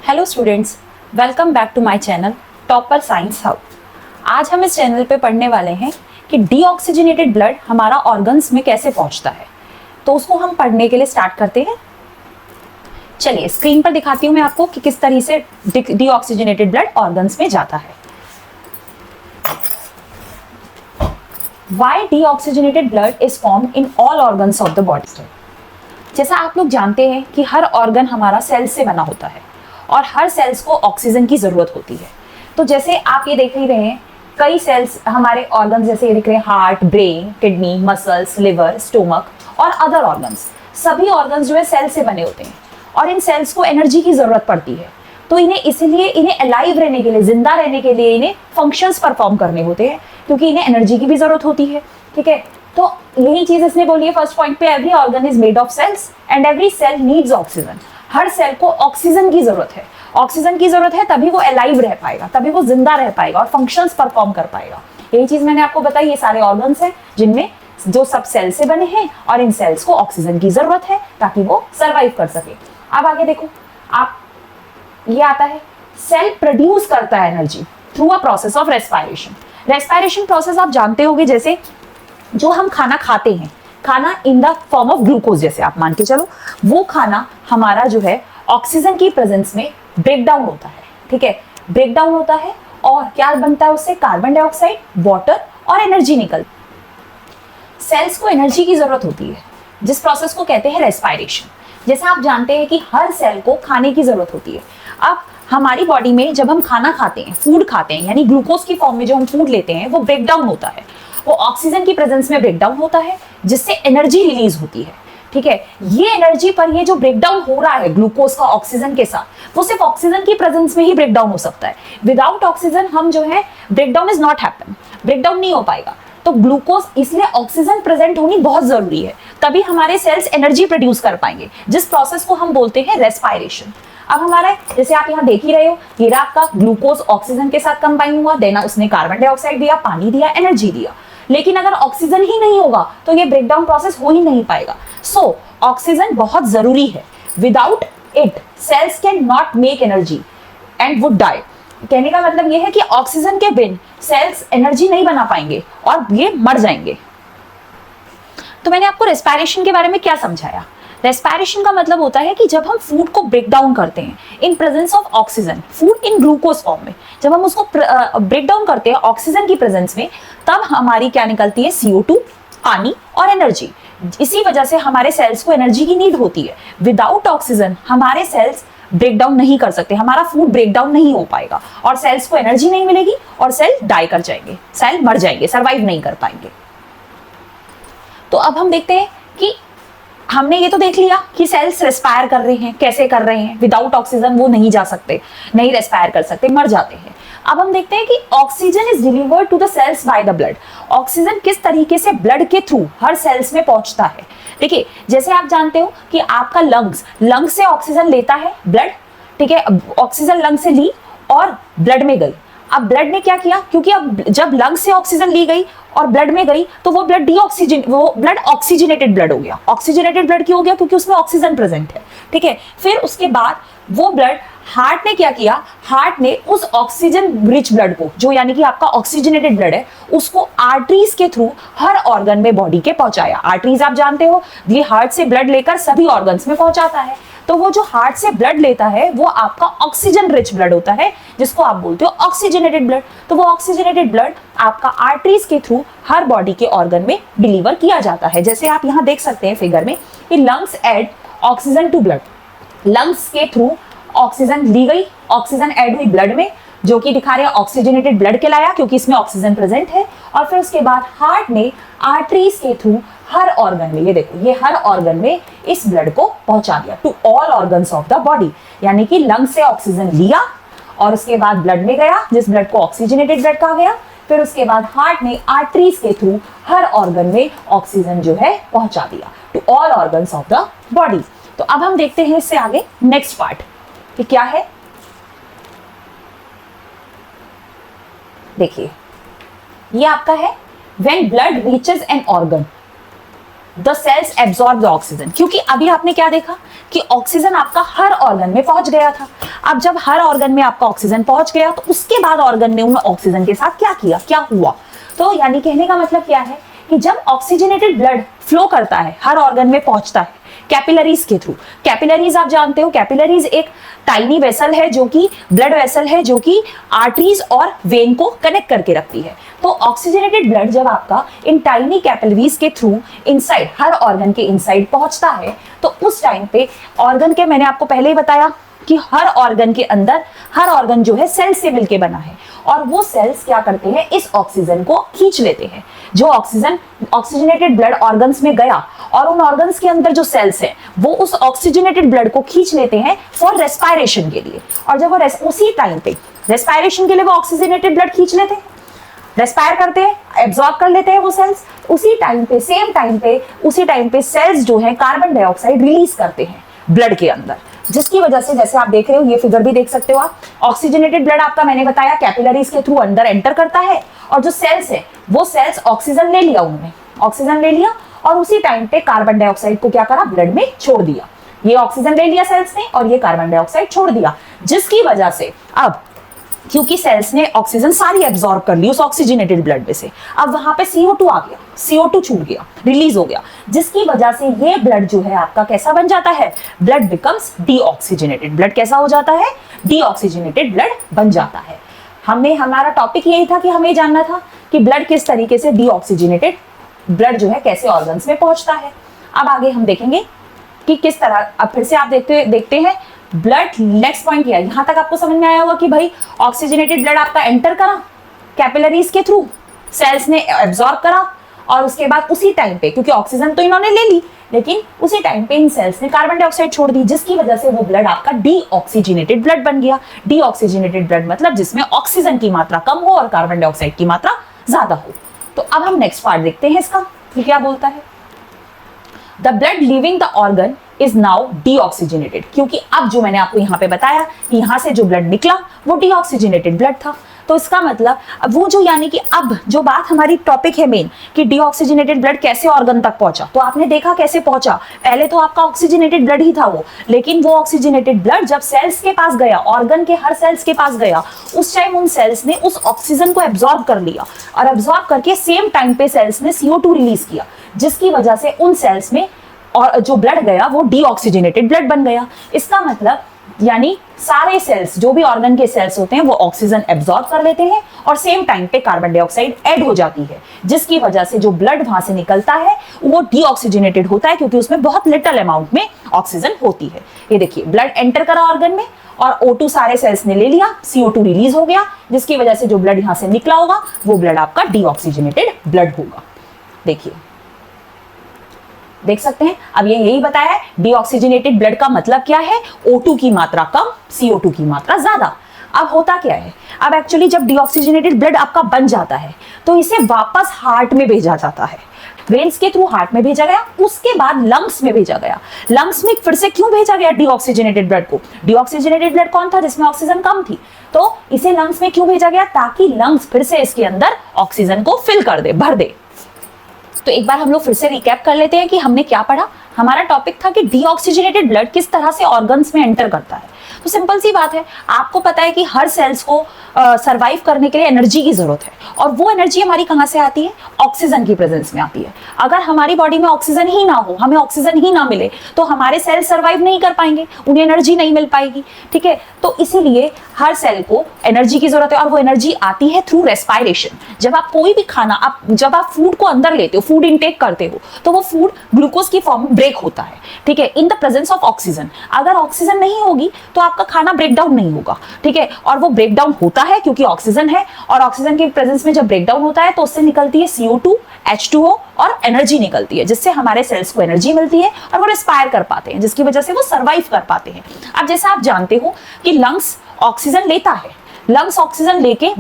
Hello students, welcome back to my channel topper science hub. आज हम इस channel पे पढ़ने वाले हैं कि डीऑक्सीजनेटेड ब्लड हमारा ऑर्गन्स में कैसे पहुंचता है। तो उसको हम पढ़ने के लिए स्टार्ट करते हैं। चलिए स्क्रीन पर दिखाती हूँ मैं आपको कि किस तरीके से डीऑक्सीजनेटेड ब्लड ऑर्गन्स में जाता है। Why deoxygenated blood is formed in all organs of the body? जैसा आप लोग जानते हैं कि हर ऑर्गन हमारा सेल से बना होता है और हर सेल्स को ऑक्सीजन की जरूरत होती है। तो जैसे आप ये देख ही रहे हैं, कई सेल्स हमारे ऑर्गन जैसे ये दिख रहे हैं, heart, brain, kidney, muscles, liver, stomach और अदर ऑर्गन्स। सभी ऑर्गन्स जो है सेल से बने होते हैं और इन सेल्स को एनर्जी की जरूरत पड़ती है। तो इन्हें अलाइव रहने के लिए, जिंदा रहने के लिए इन्हें फंक्शंस परफॉर्म करने होते हैं, क्योंकि इन्हें एनर्जी की भी जरूरत होती है। ठीक है, तो यही चीज इसने बोली है फर्स्ट पॉइंट पे, every organ is made of cells and every cell needs oxygen. हर सेल को ऑक्सीजन की जरूरत है। ऑक्सीजन की जरूरत है तभी वो अलाइव रह पाएगा, तभी वो जिंदा रह पाएगा और फंक्शंस परफॉर्म कर पाएगा। यही चीज मैंने आपको बताई। ये सारे ऑर्गन्स हैं जिनमें जो सब सेल से बने हैं और इन सेल्स को ऑक्सीजन की जरूरत है ताकि वो सर्वाइव कर सके। अब आगे देखो, आप ये आता है, सेल प्रोड्यूस करता है energy through a process of respiration. Respiration process आप जानते होंगे, जैसे जो हम खाना खाते हैं, खाना in the form of glucose, जैसे आप मान के चलो, वो खाना हमारा जो है ऑक्सीजन की प्रेजेंस में ब्रेक डाउन होता है। ठीक है, ब्रेक डाउन होता है और क्या बनता है उससे? कार्बन डाइऑक्साइड, वाटर और एनर्जी निकलती है। सेल्स को एनर्जी की जरूरत होती है, जिस प्रोसेस को कहते हैं रेस्पिरेशन। जैसे आप जानते हैं कि हर सेल को खाने की जरूरत होती है। अब हमारी बॉडी में जब हम खाना खाते हैं, फूड खाते हैं, यानी ग्लूकोज की फॉर्म में जो हम फूड लेते हैं, वो ब्रेक डाउन होता है। वो ऑक्सीजन की प्रेजेंस में ब्रेक डाउन होता है, जिससे एनर्जी रिलीज होती है। ठीक है, ये एनर्जी पर ये जो ब्रेक डाउन हो रहा है ग्लूकोज का ऑक्सीजन के साथ, वो सिर्फ ऑक्सीजन की प्रेजेंस में ही ब्रेक डाउन हो सकता है। विदाउट ऑक्सीजन हम जो है break down is not happen, break down नहीं हो पाएगा। तो ग्लूकोज, इसलिए ऑक्सीजन प्रेजेंट होनी बहुत जरूरी है, तभी हमारे सेल्स एनर्जी प्रोड्यूस कर पाएंगे, जिस प्रोसेस को हम बोलते हैं रेस्पिरेशन। अब हमारा, जैसे आप यहाँ देख ही रहे हो, ये आपका ग्लूकोज ऑक्सीजन के साथ कंबाइन हुआ, देना उसने कार्बन डाइऑक्साइड दिया, पानी दिया, एनर्जी दिया। लेकिन अगर ऑक्सीजन ही नहीं होगा तो ये ब्रेकडाउन प्रोसेस हो ही नहीं पाएगा। सो ऑक्सीजन बहुत जरूरी है। Without it cells cannot make energy and would die. कहने का मतलब ये है कि ऑक्सीजन के बिन सेल्स एनर्जी नहीं बना पाएंगे और ये मर जाएंगे। तो मैंने आपको रेस्पिरेशन के बारे में क्या समझाया? रेस्पिरेशन का मतलब होता है कि जब हम फूड को ब्रेक डाउन करते हैं in presence of oxygen, food in glucose form में, जब हम उसको ब्रेक डाउन करते हैं ऑक्सीजन की प्रेजेंस में, तब हमारी क्या निकलती है? CO2, पानी और एनर्जी। इसी वजह से हमारे सेल्स को एनर्जी की नीड होती है। विदाउट ऑक्सीजन हमारे सेल्स ब्रेक डाउन नहीं कर सकते, हमारा फूड ब्रेक डाउन नहीं हो पाएगा और सेल्स को एनर्जी नहीं मिलेगी और सेल डाई कर जाएंगे, सेल मर जाएंगे, सर्वाइव नहीं कर पाएंगे। तो अब हम देखते हैं कि हमने ये तो देख लिया कि सेल्स रेस्पायर कर रहे हैं, कैसे कर रहे हैं। विदाउट ऑक्सीजन वो नहीं जा सकते, नहीं रेस्पायर कर सकते, मर जाते हैं। अब हम देखते हैं कि oxygen is delivered to the cells by the blood. Oxygen किस तरीके से ब्लड के थ्रू हर सेल्स में पहुंचता है। देखिए, जैसे आप जानते हो कि आपका लंग्स से ऑक्सीजन लेता है ब्लड। ठीक है, ऑक्सीजन लंग से ली और ब्लड में गई। अब ब्लड ने क्या किया? क्योंकि अब जब लंग से ऑक्सीजन ली गई और ब्लड में गई, तो वो ब्लड ऑक्सीजनेटेड ब्लड हो गया। ऑक्सीजनेटेड ब्लड क्यों हो गया? क्योंकि उसमें ऑक्सीजन प्रेजेंट है। ठीक है, फिर उसके बाद वो ब्लड, हार्ट ने क्या किया? हार्ट ने उस ऑक्सीजन रिच ब्लड को, जो यानी कि आपका ऑक्सीजनेटेड ब्लड है, उसको आर्टरीज के थ्रू हर ऑर्गन में बॉडी के पहुंचाया। आर्टरीज आप जानते हो, ये हार्ट से ब्लड लेकर सभी ऑर्गन्स में पहुंचाता है। तो वो जो हार्ट से ब्लड लेता है वो आपका ऑक्सीजन रिच ब्लड होता है, जिसको आप बोलते हो ऑक्सीजनेटेड ब्लड। तो वो ऑक्सीजनेटेड ब्लड आपका आर्टरीज के थ्रू हर बॉडी के ऑर्गन में डिलीवर किया जाता है। जैसे आप यहाँ देख सकते हैं फिगर में कि lungs add oxygen to blood. Lungs के थ्रू ऑक्सीजन ली गई, ऑक्सीजन ऐड हुई ब्लड में, जो कि दिखा रहे हैं ऑक्सीजनेटेड ब्लड कहलाया, क्योंकि इसमें ऑक्सीजन प्रेजेंट है। और फिर उसके बाद हार्ट ने आर्टरीज के थ्रू हर ऑर्गन में, ये देखो, ये हर ऑर्गन में इस ब्लड को पहुंचा दिया, to all organs of the body. यानी कि लंग से ऑक्सीजन लिया और उसके बाद ब्लड में गया, जिस ब्लड को ऑक्सीजनेटेड ब्लड कहा गया। फिर उसके बाद हार्ट ने आर्टरीज के थ्रू हर ऑर्गन में ऑक्सीजन जो है पहुंचा दिया, to all organs of the body. तो अब हम देखते हैं इससे आगे नेक्स्ट पार्ट कि क्या है। देखिए, ये आपका है, when blood reaches an organ, the cells absorb the oxygen, क्योंकि अभी आपने क्या देखा कि ऑक्सीजन आपका हर ऑर्गन में पहुंच गया था। अब जब हर ऑर्गन में आपका ऑक्सीजन पहुंच गया तो उसके बाद ऑर्गन ने उन ऑक्सीजन के साथ क्या किया, क्या हुआ। तो यानी कहने का मतलब क्या है कि जब ऑक्सीजनेटेड ब्लड फ्लो करता है, हर ऑर्गन में पहुंचता है कैपिलरीज के थ्रू। कैपिलरीज आप जानते हो, कैपिलरीज एक टाइनी वेसल है जो कि ब्लड वेसल है जो कि आर्टरीज और वेन को कनेक्ट करके रखती है। तो ऑक्सीजनेटेड ब्लड जब आपका इन टाइनी कैपिलरीज के थ्रू इनसाइड, हर ऑर्गन के इनसाइड पहुंचता है तो उस टाइम पे ऑर्गन के, मैंने आपको पहले ही बताया कि हर ऑर्गन के अंदर, हर ऑर्गन जो है सेल से मिलके बना है और वो सेल्स क्या करते हैं, इस ऑक्सीजन को खींच लेते हैं। जो ऑक्सीजन, ऑक्सीजनेटेड ब्लड ऑर्गन्स में गया और उन ऑर्गन्स के अंदर जो सेल्स हैं वो उस ऑक्सीजनेटेड ब्लड को खींच लेते हैं फॉर रेस्पायरेशन के लिए। और जब वो उसी टाइम पे रेस्पायरेशन के लिए वो ऑक्सीजनेटेड ब्लड खींच लेते हैं, रेस्पायर करते हैं, एब्जॉर्ब कर लेते हैं वो सेल्स, उसी टाइम पे, सेम टाइम पे, उसी टाइम पे सेल्स जो है कार्बन डाइऑक्साइड रिलीज करते हैं ब्लड के अंदर, जिसकी वजह से, जैसे आप देख रहे हो, ये फिगर भी देख सकते हो आप, ऑक्सीजनेटेड ब्लड आपका मैंने बताया कैपिलरीज के थ्रू अंदर एंटर करता है और जो सेल्स है वो सेल्स ऑक्सीजन ले लिया, उन्होंने ऑक्सीजन ले लिया और उसी टाइम पे कार्बन डाइऑक्साइड को क्या करा, ब्लड में छोड़ दिया। ये ऑक्सीजन ले लिया सेल्स ने और ये कार्बन डाइऑक्साइड छोड़ दिया, जिसकी वजह से अब क्योंकि सेल्स ने ऑक्सीजन सारी एब्जॉर्ब कर ली उस ऑक्सीजनेटेड ब्लड में से, अब वहां पे CO2 आ गया, CO2 छूट गया, रिलीज हो गया, जिसकी वजह से ये ब्लड जो है आपका कैसा बन जाता है, ब्लड बिकम्स डीऑक्सीजनेटेड। ब्लड कैसा हो जाता है, डीऑक्सीजनेटेड ब्लड बन जाता है। हमने, हमारा टॉपिक यही था कि हमें जानना था कि ब्लड किस तरीके से, डीऑक्सीजनेटेड ब्लड जो है कैसे ऑर्गन्स में पहुंचता है। अब आगे हम देखेंगे कि किस तरह, अब फिर से आप देखते हैं ब्लड, नेक्स्ट पॉइंट किया, यहां तक आपको समझ में आया होगा कि भाई ऑक्सीजनेटेड ब्लड आपका एंटर करा कैपिलरीज के थ्रू, सेल्स ने एब्जॉर्ब करा और उसके बाद उसी टाइम पे, क्योंकि ऑक्सीजन तो इन्होंने ले ली, लेकिन उसी टाइम पे इन सेल्स ने कार्बन डाइऑक्साइड छोड़ दी, जिसकी वजह से वो ब्लड आपका डीऑक्सीजनेटेड ब्लड बन गया। डीऑक्सीजनेटेड ब्लड मतलब जिसमें ऑक्सीजन की मात्रा कम हो और कार्बन डाइऑक्साइड की मात्रा ज्यादा हो। तो अब हम नेक्स्ट पार्ट देखते हैं इसका, ये क्या बोलता है। The blood leaving the organ is now deoxygenated, क्योंकि अब जो मैंने आपको यहाँ पे बताया कि यहाँ से जो ब्लड निकला वो डीऑक्सीजनेटेड ब्लड था। तो इसका मतलब अब वो जो, यानी कि अब जो बात हमारी टॉपिक है मेन कि डीऑक्सीजनेटेड ब्लड कैसे ऑर्गन तक पहुंचा, तो आपने देखा कैसे पहुंचा। पहले तो आपका ऑक्सीजनेटेड ब्लड ही था वो, लेकिन वो ऑक्सीजनेटेड ब्लड जब सेल्स के पास गया, ऑर्गन के हर सेल्स के पास गया, उस टाइम उन सेल्स ने उस ऑक्सीजन को एब्जॉर्ब कर लिया और एब्जॉर्ब करके सेम टाइम पे सेल्स ने CO2 रिलीज किया, जिसकी वजह से उन सेल्स में और जो ब्लड गया वो डीऑक्सीजनेटेड ब्लड बन गया। इसका मतलब यानी सारे सेल्स, जो भी ऑर्गन के सेल्स होते हैं वो ऑक्सीजन एब्जॉर्ब कर लेते हैं और सेम टाइम पे कार्बन डाइऑक्साइड ऐड हो जाती है, जिसकी वजह से जो ब्लड वहां से निकलता है वो डीऑक्सीजनेटेड होता है, क्योंकि उसमें बहुत लिटिल अमाउंट में ऑक्सीजन होती है। ये देखिए, ब्लड एंटर करा ऑर्गन में और O2 सारे सेल्स ने ले लिया, CO2 रिलीज हो गया, जिसकी वजह से जो ब्लड यहां से निकला होगा वो ब्लड आपका डीऑक्सीजनेटेड ब्लड होगा। देखिए, देख सकते हैं, अब ये यही बताया है डीऑक्सीजनेटेड ब्लड का मतलब क्या है, O2 की मात्रा कम, CO2 की मात्रा ज्यादा। अब होता क्या है, अब एक्चुअली जब डीऑक्सीजनेटेड ब्लड आपका बन जाता है तो इसे वापस हार्ट में भेजा जाता है, वेन्स के थ्रू हार्ट में भेजा गया, उसके बाद लंग्स में भेजा गया। लंग्स में फिर से क्यों भेजा गया डीऑक्सीजनेटेड ब्लड को, डीऑक्सीजनेटेड ब्लड कौन था, जिसमें ऑक्सीजन कम थी, तो इसे लंग्स में क्यों भेजा गया, ताकि लंग्स फिर से इसके अंदर ऑक्सीजन को फिल कर दे, भर दे। तो एक बार हम लोग फिर से रिकैप कर लेते हैं कि हमने क्या पढ़ा। हमारा टॉपिक था कि डीऑक्सीजनेटेड ब्लड किस तरह से ऑर्गन्स में एंटर करता है। तो सिंपल सी बात है, आपको पता है कि हर सेल्स को सरवाइव करने के लिए एनर्जी की जरूरत है, और वो एनर्जी हमारी कहाँ से आती है, ऑक्सीजन की प्रेजेंस में आती है। अगर हमारी बॉडी में ऑक्सीजन ही ना हो, हमें ऑक्सीजन ही ना मिले, तो हमारे सेल सरवाइव नहीं कर पाएंगे, उन्हें एनर्जी नहीं मिल पाएगी। ठीक है, तो इसीलिए हर सेल को एनर्जी की जरूरत है, और वो एनर्जी आती है थ्रू रेस्पायरेशन। जब आप कोई भी खाना, जब आप फूड को अंदर लेते हो, फूड इनटेक करते हो, तो वो फूड ग्लूकोज की फॉर्म में ब्रेक होता है, ठीक है, in the presence of oxygen. अगर ऑक्सीजन नहीं होगी तो आपका खाना ब्रेक डाउन नहीं होगा, ठीक है, और वो ब्रेक डाउन होता है क्योंकि ऑक्सीजन है, और ऑक्सीजन के प्रेजेंस में जब ब्रेक डाउन होता है तो उससे निकलती है CO2, H2O और एनर्जी निकलती है, जिससे हमारे सेल्स को एनर्जी मिलती है और वो रेस्पायर कर पाते हैं, जिसकी वजह से वो सर्वाइव कर पाते हैं। अब जैसा आप जानते हो कि लंग्स ऑक्सीजन लेता है, लंग्स ऑक्सीजन लेके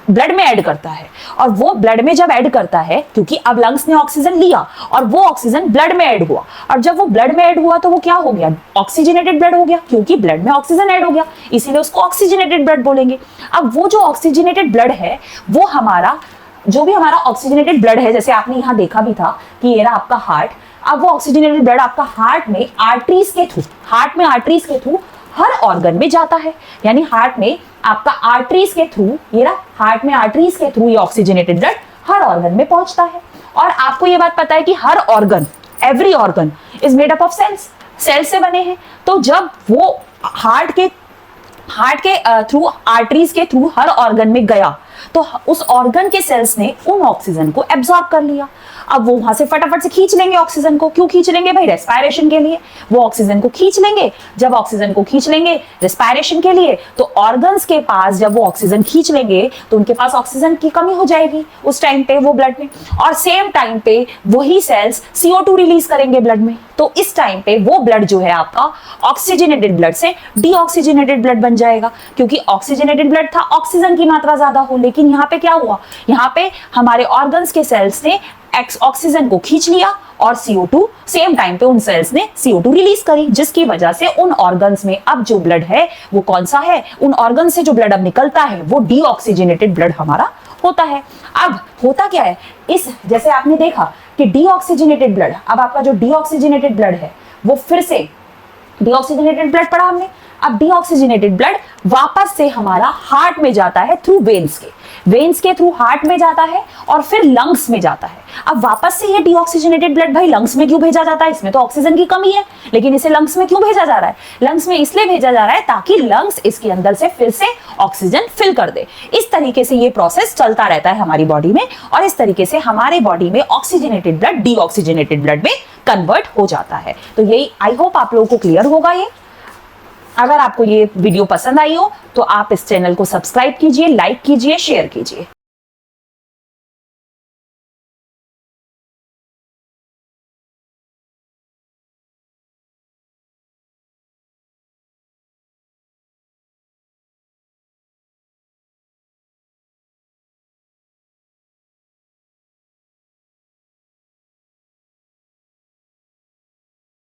ब्लड में ऐड करता है, और वो ब्लड में जब ऐड करता है, क्योंकि अब लंग्स ने ऑक्सीजन लिया और वो ऑक्सीजन ब्लड में ऐड हुआ, और जब वो ब्लड में ऐड हुआ तो वो क्या हो गया, ऑक्सीजनेटेड ब्लड हो गया, क्योंकि ब्लड में ऑक्सीजन ऐड हो गया, इसीलिए उसको ऑक्सीजनेटेड ब्लड बोलेंगे। अब वो जो ऑक्सीजनेटेड ब्लड है वो हमारा जो भी हमारा ऑक्सीजनेटेड ब्लड है, जैसे आपने यहाँ देखा भी था कि ये रहा आपका हार्ट, अब वो ऑक्सीजनेटेड ब्लड आपका हार्ट में आर्टरीज के थ्रू हर ऑर्गन में जाता है। यानी हार्ट में आपका आर्टरीज के थ्रू, ये रहा हार्ट में आर्टरीज के थ्रू ये ऑक्सीजनेटेड ब्लड हर ऑर्गन में पहुंचता है। और आपको ये बात पता है कि हर organ, every organ is made up of cells, cell से बने हैं। तो जब वो हार्ट के थ्रू, आर्टरीज के थ्रू हर ऑर्गन में गया, तो उस ऑर्गन के सेल्स ने उन ऑक्सीजन को एब्जॉर्ब कर लिया। अब वो वहां से फटाफट से खींच लेंगे ऑक्सीजन को। क्यों खींच लेंगे भाई? रेस्पिरेशन के लिए। वो ऑक्सीजन को खींच लेंगे। जब ऑक्सीजन को खींच लेंगे रेस्पिरेशन के लिए, तो ऑर्गन्स के पास जब वो ऑक्सीजन खींच लेंगे तो उनके पास ऑक्सीजन की कमी हो जाएगी उस टाइम पे वो ब्लड में, और सेम टाइम पे वही सेल्स CO2 रिलीज करेंगे ब्लड में। तो इस टाइम पे वो ब्लड जो है आपका ऑक्सीजनेटेड ब्लड से डीऑक्सीजनेटेड ब्लड बन जाएगा, क्योंकि ऑक्सीजनेटेड ब्लड था ऑक्सीजन की मात्रा ज्यादा हो। लेकिन यहाँ पे क्या हुआ? यहाँ पे हमारे ऑर्गन्स के सेल्स ने ऑक्सीजन को खींच लिया और CO2 सेम टाइम पे उन सेल्स ने CO2 रिलीज करी, जिसकी वजह से उन ऑर्गन्स में अब जो ब्लड है वो कौन सा है? उन ऑर्गन से जो ब्लड अब निकलता है वो डीऑक्सीजनेटेड ब्लड हमारा होता है। अब होता क्या है, इस जैसे आपने देखा कि डीऑक्सीजनेटेड ब्लड, अब आपका जो डीऑक्सीजनेटेड ब्लड है वो फिर से डीऑक्सीजनेटेड ब्लड पढ़ा हमने। अब डीऑक्सीजनेटेड ब्लड वापस से हमारा हार्ट में जाता है थ्रू वेन्स के थ्रू हार्ट में जाता है और फिर लंग्स में जाता है। अब वापस से ये डीऑक्सीजनेटेड ब्लड भाई लंग्स में क्यों भेजा जाता है? इसमें तो ऑक्सीजन की कमी है, लेकिन इसे लंग्स में क्यों भेजा जा रहा है? लंग्स में इसलिए भेजा जा रहा है ताकि लंग्स इसके अंदर से फिर से ऑक्सीजन फिल कर दे। इस तरीके से ये प्रोसेस चलता रहता है हमारी बॉडी में, और इस तरीके से हमारे बॉडी में ऑक्सीजनेटेड ब्लड डीऑक्सीजनेटेड ब्लड में कन्वर्ट हो जाता है। तो यही, आई होप आप लोगों को क्लियर होगा ये। अगर आपको ये वीडियो पसंद आई हो तो आप इस चैनल को सब्सक्राइब कीजिए, लाइक कीजिए, शेयर कीजिए।